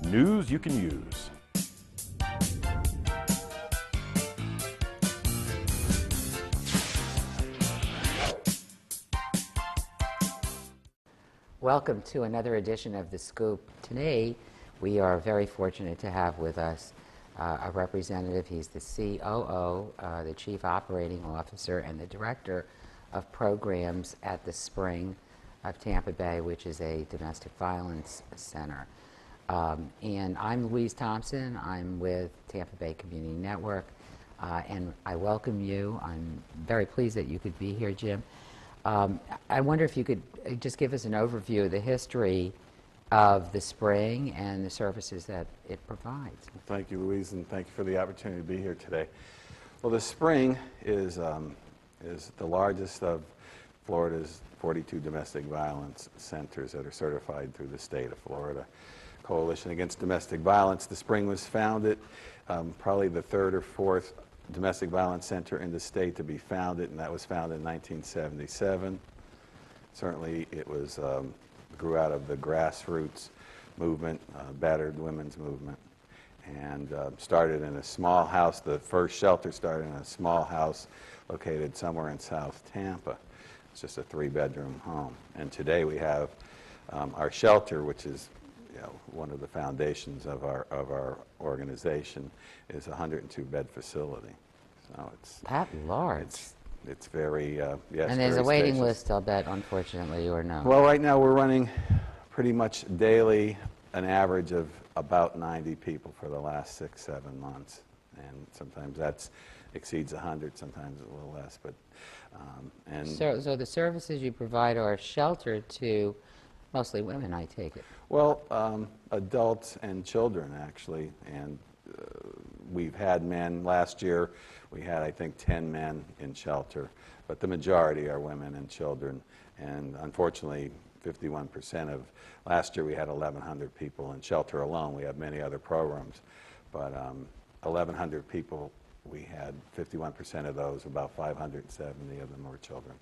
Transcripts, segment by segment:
News you can use. Welcome to another edition of The Scoop. Today, we are very fortunate to have with us a representative. He's the COO, the Chief Operating Officer, and the Director of Programs at the Spring of Tampa Bay, which is a domestic violence center. And I'm Louise Thompson. I'm with Tampa Bay Community Network, and I welcome you. I'm very pleased that you could be here, Jim. I wonder if you could just give us an overview of the history of the Spring and the services that it provides. Thank you, Louise, and thank you for the opportunity to be here today. Well, the Spring is the largest of Florida's 42 domestic violence centers that are certified through the state of Florida. Coalition Against Domestic Violence. The Spring was founded, probably the third or fourth domestic violence center in the state to be founded, and that was founded in 1977. Certainly it was grew out of the grassroots movement, battered women's movement, and started in a small house. The first shelter started in a small house located somewhere in South Tampa. It's just a 3-bedroom home. And today we have our shelter, which is one of the foundations of our organization, is a 102-bed facility. So it's that large. It's very yes. And there's a waiting spacious list, I'll bet, unfortunately, or no? Well, right now we're running pretty much daily an average of about 90 people for the last 6-7 months, and sometimes that exceeds 100, sometimes a little less. But and so the services you provide are sheltered to mostly women, I take it. Well, adults and children, actually, and we've had men. Last year we had, I think, 10 men in shelter, but the majority are women and children, and unfortunately 51% of last year we had 1,100 people in shelter alone. We have many other programs, but 1,100 people, we had 51% of those, about 570 of them were children.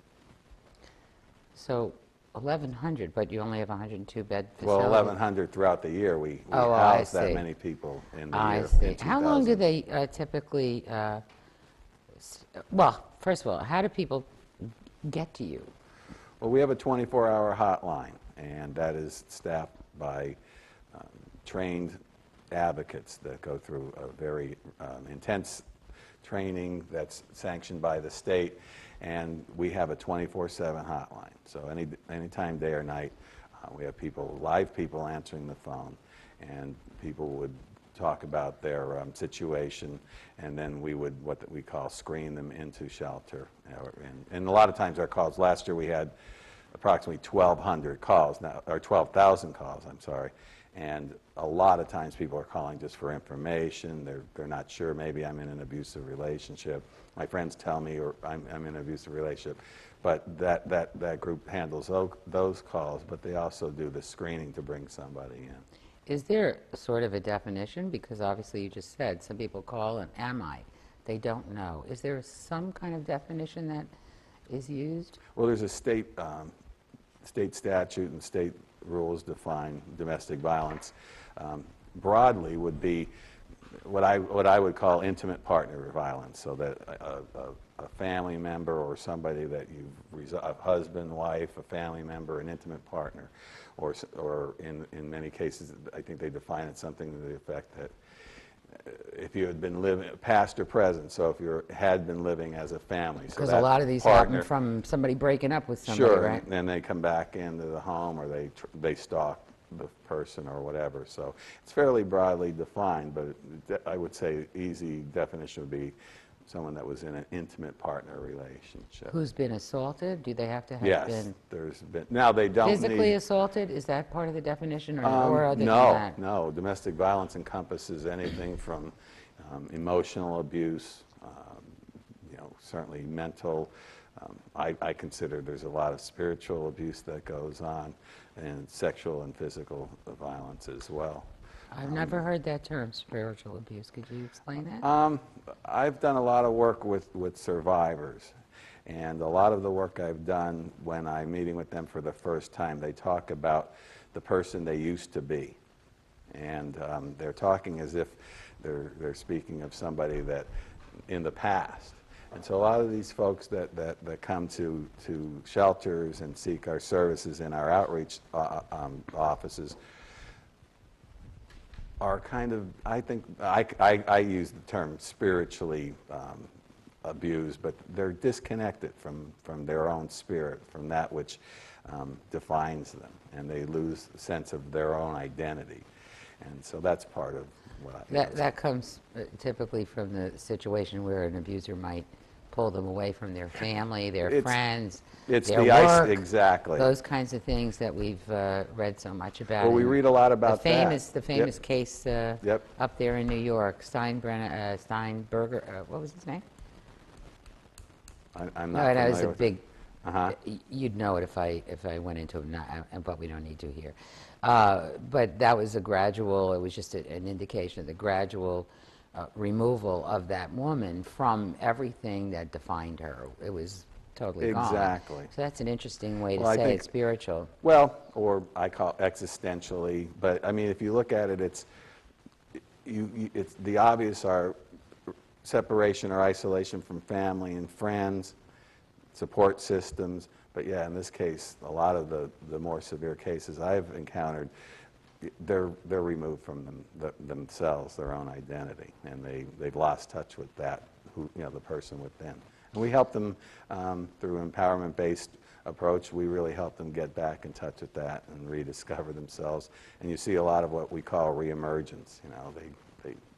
So 1,100, but you only have a 102-bed facility? Well, 1,100 throughout the year. We house that many people in the year. I see. How long do they typically, well, first of all, how do people get to you? Well, we have a 24-hour hotline, and that is staffed by trained advocates that go through a very intense training that's sanctioned by the state. And we have a 24/7 hotline. So anytime, day or night, we have live people answering the phone, and people would talk about their situation, and then we would, what we call, screen them into shelter. And a lot of times our calls, last year we had approximately 1,200 calls, or 12,000 calls, I'm sorry. And a lot of times people are calling just for information. They're not sure, maybe I'm in an abusive relationship. My friends tell me, or I'm in an abusive relationship. But that group handles those calls, but they also do the screening to bring somebody in. Is there sort of a definition? Because obviously you just said some people call and am I? They don't know. Is there some kind of definition that is used? Well, there's a state statute and state rules define domestic violence. Broadly would be what I would call intimate partner violence, so that a family member or somebody that a husband, wife, a family member, an intimate partner, or in many cases, I think they define it something to the effect that if you had been living, past or present, so if you had been living as a family. Because a lot of these happen from somebody breaking up with somebody, sure, right? And then they come back into the home, or they stalk the person or whatever. So it's fairly broadly defined, but I would say easy definition would be someone that was in an intimate partner relationship. Who's been assaulted? Do they have to have yes, been there's been. Now they don't physically assaulted? Is that part of the definition, or other than no, that? No. Domestic violence encompasses anything from emotional abuse, certainly mental. I consider there's a lot of spiritual abuse that goes on, and sexual and physical violence as well. I've never heard that term, spiritual abuse. Could you explain that? I've done a lot of work with survivors, and a lot of the work I've done when I'm meeting with them for the first time, they talk about the person they used to be, and they're talking as if they're speaking of somebody that in the past. And so a lot of these folks that come to shelters and seek our services in our outreach offices are kind of, I think, I use the term spiritually abused, but they're disconnected from their own spirit, from that which defines them, and they lose the sense of their own identity. And so that's part of what I... That comes typically from the situation where an abuser might pull them away from their family, their friends, their work, exactly. Those kinds of things that we've read so much about. Well, we read a lot about the famous Yep. case up there in New York, Steinberger, what was his name? I'm not familiar it was a with big, it. you'd know it if I went into it, but we don't need to here. But that was a gradual, it was just an indication of the gradual removal of that woman from everything that defined her. It was totally gone. Exactly. So that's an interesting way to I say think it's spiritual. Well, or I call it existentially, but I mean, if you look at it, it's the obvious are separation or isolation from family and friends, support systems. But yeah, in this case, a lot of the more severe cases I've encountered, they're removed from themselves, their own identity, and they've lost touch with that, the person within. And we help them through empowerment-based approach. We really help them get back in touch with that and rediscover themselves. And you see a lot of what we call reemergence.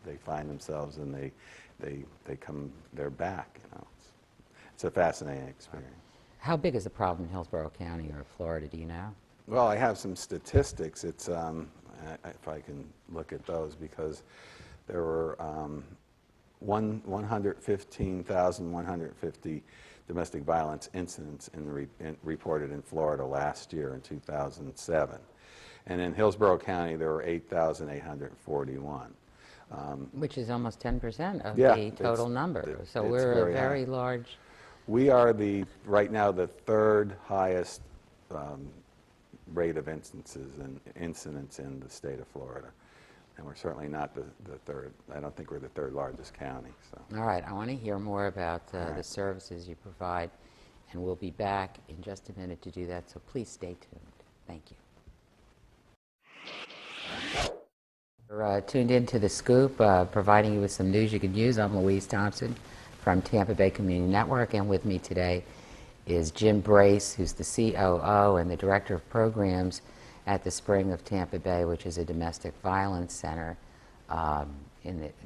They find themselves and they're back. It's a fascinating experience. How big is the problem in Hillsborough County or Florida? Do you know? Well, I have some statistics. It's if I can look at those, because there were 115,150 domestic violence incidents reported in Florida last year in 2007, and in Hillsborough County there were 8,841. Which is almost 10% of Yeah, the total number. So it's we're a very very high. large. We are right now the third highest rate of instances and incidents in the state of Florida. And we're certainly not the third. I don't think we're the third largest county. So. All right, I want to hear more about the services you provide, and we'll be back in just a minute to do that, so please stay tuned. Thank you. We're tuned into The Scoop, providing you with some news you can use. I'm Louise Thompson from Tampa Bay Community Network, and with me today is Jim Brace, who's the COO and the Director of Programs at the Spring of Tampa Bay, which is a domestic violence center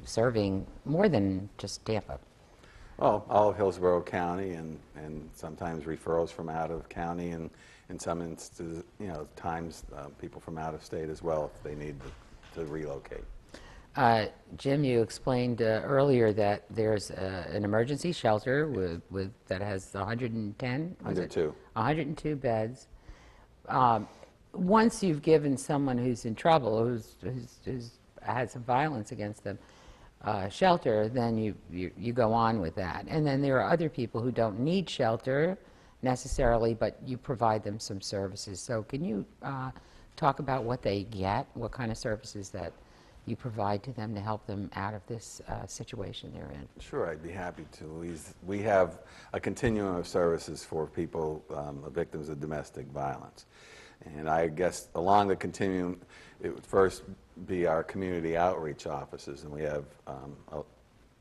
serving more than just Tampa. Well, all of Hillsborough County, and sometimes referrals from out of county, and in some instances, times people from out of state as well if they need to relocate. Jim, you explained earlier that there's an emergency shelter that has 110? 102. 102 beds. Once you've given someone who's in trouble, who's had some violence against them, shelter, then you go on with that. And then there are other people who don't need shelter necessarily, but you provide them some services. So can you talk about what they get, what kind of services that you provide to them to help them out of this situation they're in? Sure, I'd be happy to, Louise. We have a continuum of services for people, victims of domestic violence. And I guess along the continuum, it would first be our community outreach offices. And we have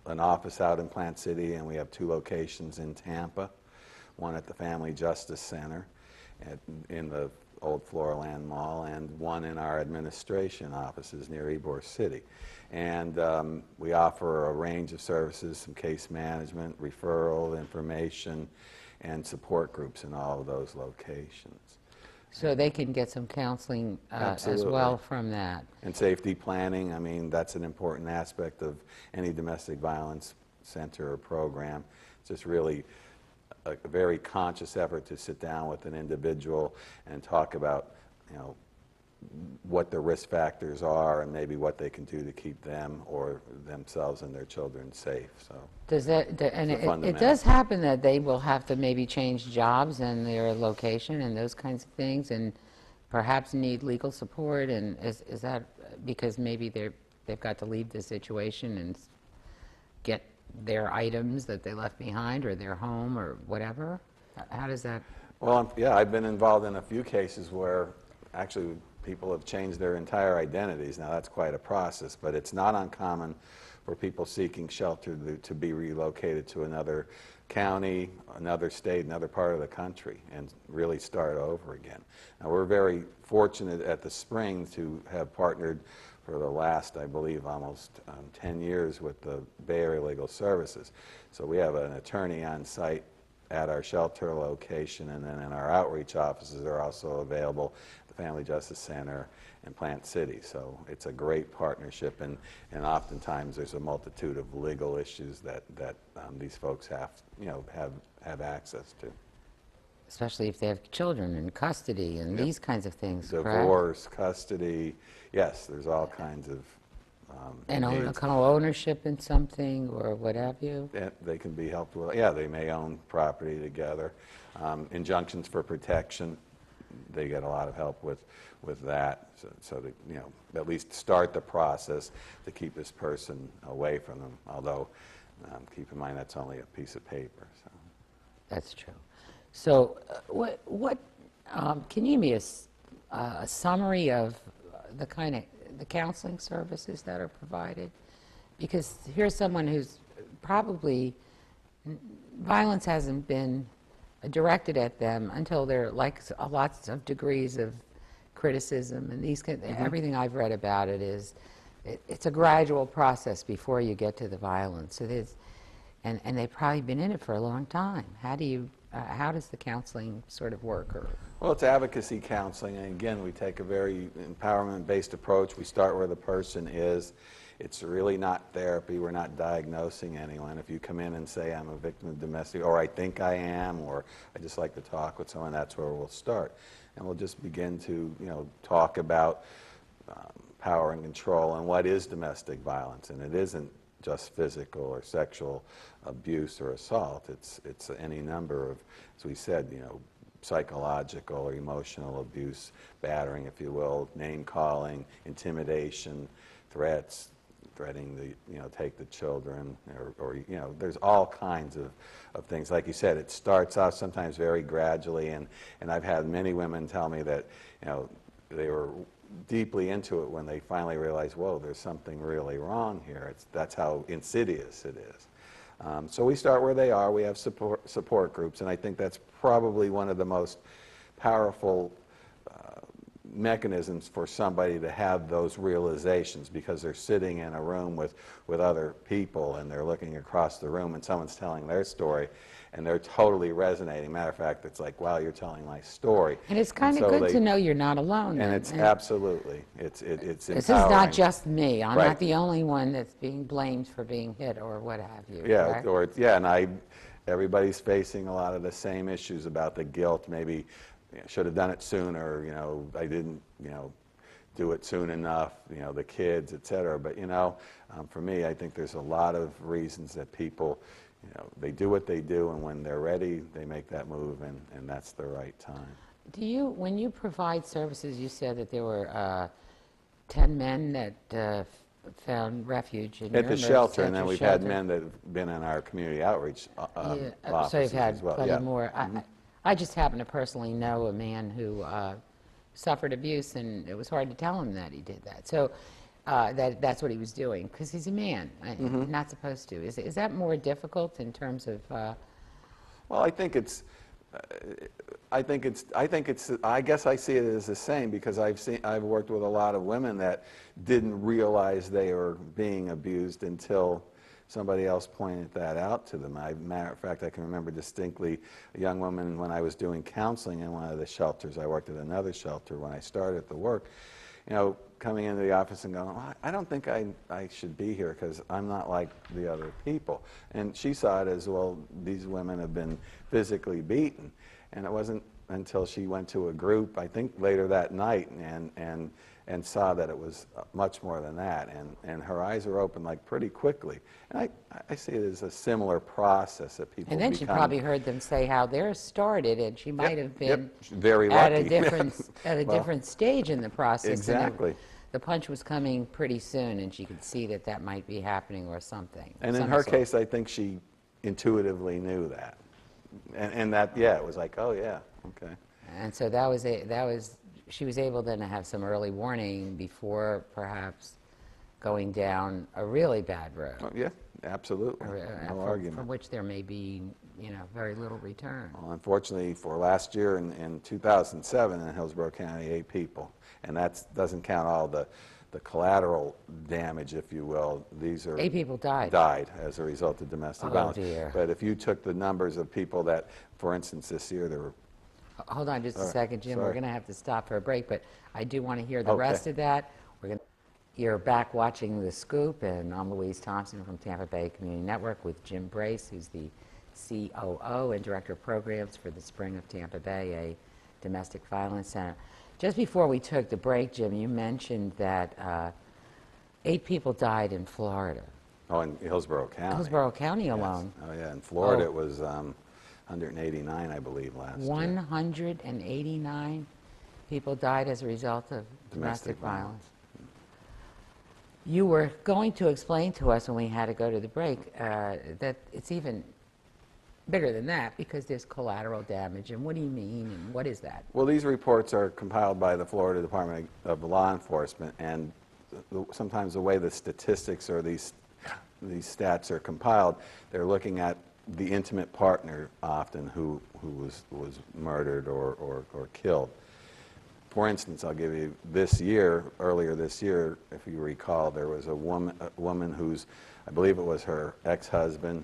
an office out in Plant City, and we have 2 locations in Tampa, one at the Family Justice Center in the old Floraland Mall, and one in our administration offices near Ybor City. And we offer a range of services, some case management, referral, information, and support groups in all of those locations. So they can get some counseling as well from that. And safety planning, I mean, that's an important aspect of any domestic violence center or program. It's just really a very conscious effort to sit down with an individual and talk about, what the risk factors are and maybe what they can do to keep them or themselves and their children safe. So Does that, and it's a it fundamental. does happen that they will have to maybe change jobs and their location and those kinds of things, and perhaps need legal support, and is that because maybe they've got to leave the situation and get their items that they left behind or their home or whatever? How does that? Well, yeah, I've been involved in a few cases where actually people have changed their entire identities. Now that's quite a process, but it's not uncommon for people seeking shelter to be relocated to another county, another state, another part of the country, and really start over again. Now we're very fortunate at the Spring to have partnered for the last, I believe, almost 10 years with the Bay Area Legal Services. So we have an attorney on site at our shelter location, and then in our outreach offices are also available at the Family Justice Center in Plant City. So it's a great partnership, and oftentimes there's a multitude of legal issues that these folks have access to. Especially if they have children in custody and Yep. these kinds of things, Divorce, custody, yes, there's all kinds of and needs. ownership in something or what have you. They can be helped with. Yeah, they may own property together. Injunctions for protection, they get a lot of help with that. So to, at least start the process to keep this person away from them. Although, keep in mind that's only a piece of paper. So. That's true. So, can you give me a summary of the kind of the counseling services that are provided? Because here's someone who's probably, violence hasn't been directed at them until they're like lots of degrees of criticism, and these everything I've read about it is it's a gradual process before you get to the violence. It is, and they've probably been in it for a long time. How does the counseling sort of work? Well, it's advocacy counseling, and again, we take a very empowerment-based approach. We start where the person is. It's really not therapy. We're not diagnosing anyone. If you come in and say, I'm a victim of domestic, or I think I am, or I just like to talk with someone, that's where we'll start. And we'll just begin to, talk about power and control and what is domestic violence. And it isn't just physical or sexual abuse or assault. It's any number of, as we said, psychological or emotional abuse, battering, if you will, name calling, intimidation, threats, threatening to take the children, or there's all kinds of things. Like you said, it starts out sometimes very gradually, and I've had many women tell me that they were deeply into it when they finally realized, whoa, there's something really wrong here. That's how insidious it is. So we start where they are. We have support groups, and I think that's probably one of the most powerful mechanisms for somebody to have those realizations, because they're sitting in a room with other people, and they're looking across the room, and someone's telling their story, and they're totally resonating. Matter of fact, it's like, wow, you're telling my story. And it's kind of good to know you're not alone. And it's absolutely, it's empowering. This is not just me. I'm Right. not the only one that's being blamed for being hit or what have you. Yeah, correct? and everybody's facing a lot of the same issues about the guilt. Maybe should have done it sooner. I didn't, do it soon enough. The kids, etc. But for me, I think there's a lot of reasons that people, they do what they do, and when they're ready, they make that move, and that's the right time. When you provide services, you said that there were 10 men that found refuge in At your the shelter, and then emergency we've shelter. had men that have been in our community outreach So offices you've had as well. plenty Yeah. more. I just happen to personally know a man who suffered abuse, and it was hard to tell him that he did that. So that's what he was doing, because he's a man, not supposed to. Is that more difficult in terms of? Well, I guess I see it as the same, because I've worked with a lot of women that didn't realize they were being abused until somebody else pointed that out to them. Matter of fact, I can remember distinctly a young woman when I was doing counseling in one of the shelters. I worked at another shelter when I started the work. Coming into the office and going, well, I don't think I should be here because I'm not like the other people. And she saw it as, well, these women have been physically beaten. And it wasn't until she went to a group, I think later that night, and saw that it was much more than that. And her eyes were open like pretty quickly. And I see it as a similar process that people And then she probably heard them say how theirs started, and she might have been very at lucky. a different at a Well, different stage in the process. Exactly. And the punch was coming pretty soon, and she could see that that might be happening or something. And in her case, I think she intuitively knew that. And that, yeah, it was like, oh, yeah, okay. And so she was able then to have some early warning before perhaps going down a really bad road. Oh, yeah, absolutely. No argument. From which there may be, very little return. Well, unfortunately, for last year in 2007 in Hillsborough County, 8 people. And that doesn't count all the collateral damage, if you will. These are 8 people died. Died as a result of domestic violence. Dear. But if you took the numbers of people that, for instance, this year there were... Hold on just a second, Jim. Sorry. We're going to have to stop for a break, but I do want to hear the rest of that. You're back watching The Scoop, and I'm Louise Thompson from Tampa Bay Community Network with Jim Brace, who's the COO and Director of Programs for the Spring of Tampa Bay, a domestic violence center. Just before we took the break, Jim, you mentioned that 8 people died in Florida. Oh, in Hillsborough County. Hillsborough County alone. Yes. Oh, yeah. In Florida, it was 189, I believe, last year. 189 people died as a result of domestic violence. You were going to explain to us when we had to go to the break that it's even bigger than that because there's collateral damage. And what do you mean, and what is that? Well, these reports are compiled by the Florida Department of Law Enforcement, and sometimes the way the statistics or these stats are compiled, they're looking at the intimate partner often who was murdered or killed. For instance, I'll give you earlier this year, if you recall, there was a woman whose, I believe it was her ex-husband,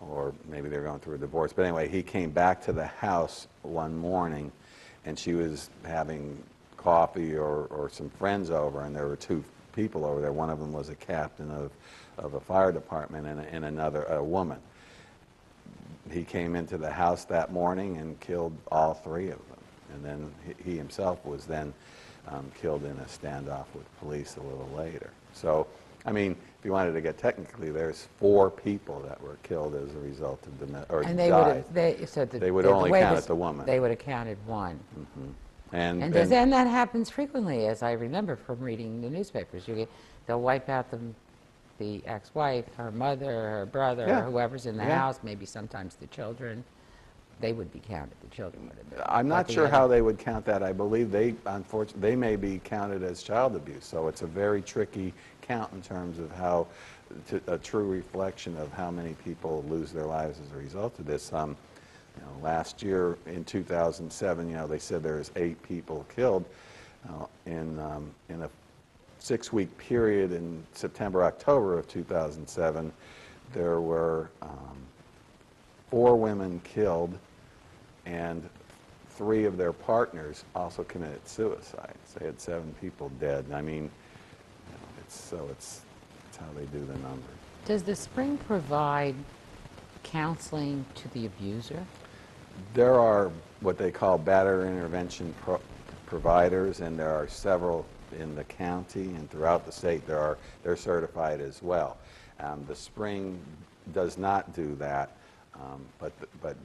or maybe they're going through a divorce. But anyway, he came back to the house one morning, and she was having coffee or some friends over, and there were 2 people over there. One of them was a captain of a fire department, and another a woman. He came into the house that morning and killed all 3 of them. And then he himself was then killed in a standoff with police a little later. So, I mean, if you wanted to get technically, there's 4 people that were killed as a result of died. They would only count the woman. They would have counted 1. Mm-hmm. And that happens frequently, as I remember from reading the newspapers. They'll wipe out the ex-wife, her mother, her brother, or whoever's in the house, maybe sometimes the children. They would be counted. The children would have been. I'm not sure how they would count that. I believe unfortunately, they may be counted as child abuse. So it's a very tricky count in terms of a true reflection of how many people lose their lives as a result of this. Last year in 2007, they said there was 8 people killed. In a 6-week period in September, October of 2007, there were 4 women killed, and 3 of their partners also committed suicide. So they had 7 people dead. I mean, it's how they do the numbers. Does the Spring provide counseling to the abuser? There are what they call batterer intervention providers, and there are several in the county and throughout the state. They're certified as well. The Spring does not do that. But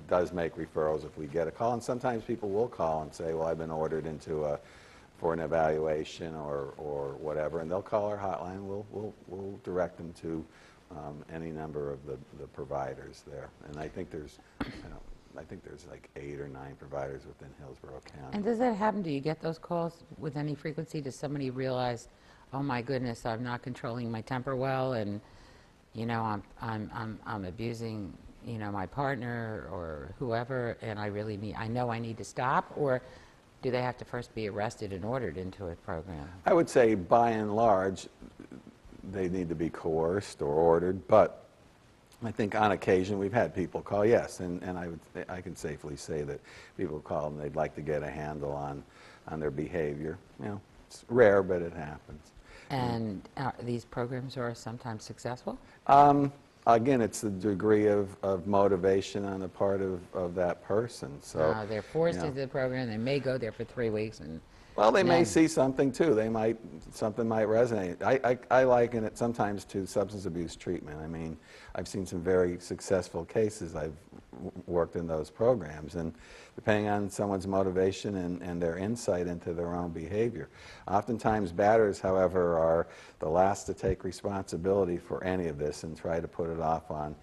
does make referrals if we get a call. And sometimes people will call and say, well, I've been ordered for an evaluation or whatever, and they'll call our hotline. We'll direct them to any number of the providers there. And I think there's like 8 or 9 providers within Hillsborough County. And does that happen? Do you get those calls with any frequency? Does somebody realize, oh my goodness, I'm not controlling my temper well, and I'm abusing my partner or whoever, and I know I need to stop? Or do they have to first be arrested and ordered into a program? I would say by and large they need to be coerced or ordered, but I think on occasion we've had people call, yes, and I can safely say that people call and they'd like to get a handle on their behavior. It's rare, but it happens. And these programs are sometimes successful? Again, it's the degree of motivation on the part of that person. So They're forced you know. into the program. They may go there for 3 weeks, and Well, they may then- see something too. Something might resonate. I liken it sometimes to substance abuse treatment. I mean, I've seen some very successful cases. I've worked in those programs, and depending on someone's motivation and their insight into their own behavior. Oftentimes batters, however, are the last to take responsibility for any of this and try to put it off on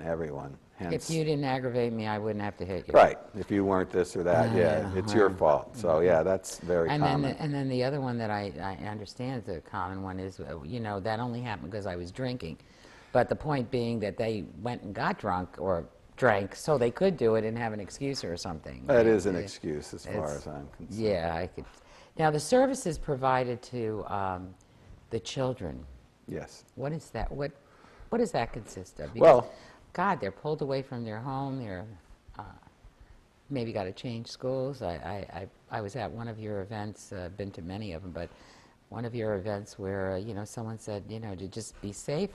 everyone. Hence, if you didn't aggravate me, I wouldn't have to hit you. right. If you weren't this or that, yeah, it's your right. fault. So yeah, that's very common. And then the other one that I understand is a common one is, you know, that only happened because I was drinking. But the point being that they went and got drunk or drank so they could do it and have an excuse or something. That is an excuse as far as I'm concerned. Yeah, I could. Now, the services provided to the children, Yes. what is that? What does that consist of? Because, Well, God, they're pulled away from their home. They're maybe got to change schools. I was at one of your events, been to many of them, but one of your events where, you know, someone said, you know, to just be safe,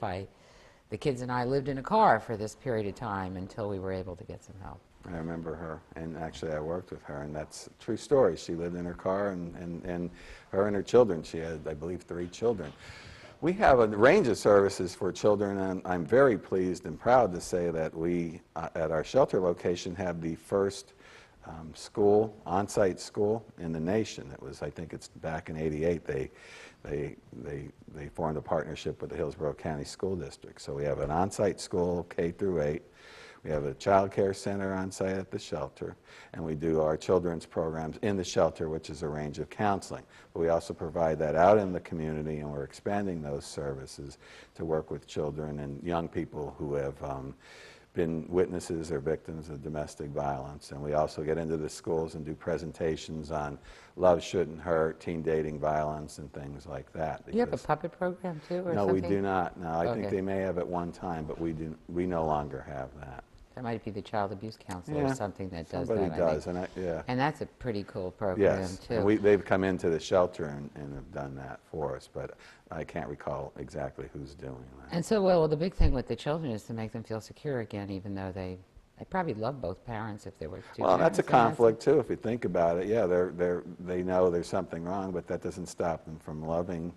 the kids and I lived in a car for this period of time until we were able to get some help. I remember her, and actually I worked with her, and that's a true story. She lived in her car, and her and her children, she had, I believe, 3 children. We have a range of services for children, and I'm very pleased and proud to say that we, at our shelter location, have the first school, on-site school in the nation. It was, I think it's back in '88, they formed a partnership with the Hillsborough County School District. So we have an on-site school, K through 8. We have a child care center on site at the shelter, and we do our children's programs in the shelter, which is a range of counseling. But we also provide that out in the community, and we're expanding those services to work with children and young people who have been witnesses or victims of domestic violence. And we also get into the schools and do presentations on love shouldn't hurt, teen dating violence, and things like that. You have a puppet program too, or No, something? we do not. No, I think Okay. they may have at one time, but we no longer have that. That might be the child abuse counselor Yeah, or something that does somebody that. does, I think. yeah. And that's a pretty cool program Yes, too. and they've come into the shelter and have done that for us, but I can't recall exactly who's doing that. And so, well, the big thing with the children is to make them feel secure again, even though they probably love both parents if they were two Well, that's a parents. conflict too, if you think about it. Yeah, they know there's something wrong, but that doesn't stop them from loving.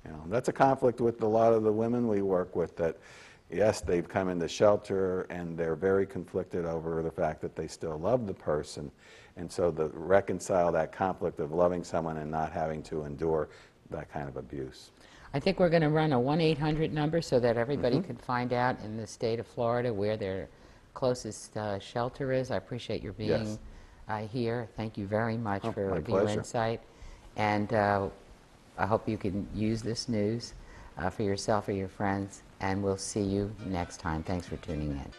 You know, that's a conflict with a lot of the women we work with. That, yes, they've come into shelter and they're very conflicted over the fact that they still love the person, and so to reconcile that conflict of loving someone and not having to endure that kind of abuse. I think we're going to run a 1-800 number so that everybody can find out in the state of Florida where their closest shelter is. I appreciate your being here. Thank you very much My for your pleasure. insight. And I hope you can use this news for yourself or your friends. And we'll see you next time. Thanks for tuning in.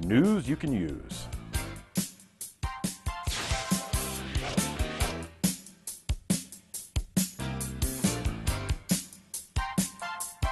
News you can use.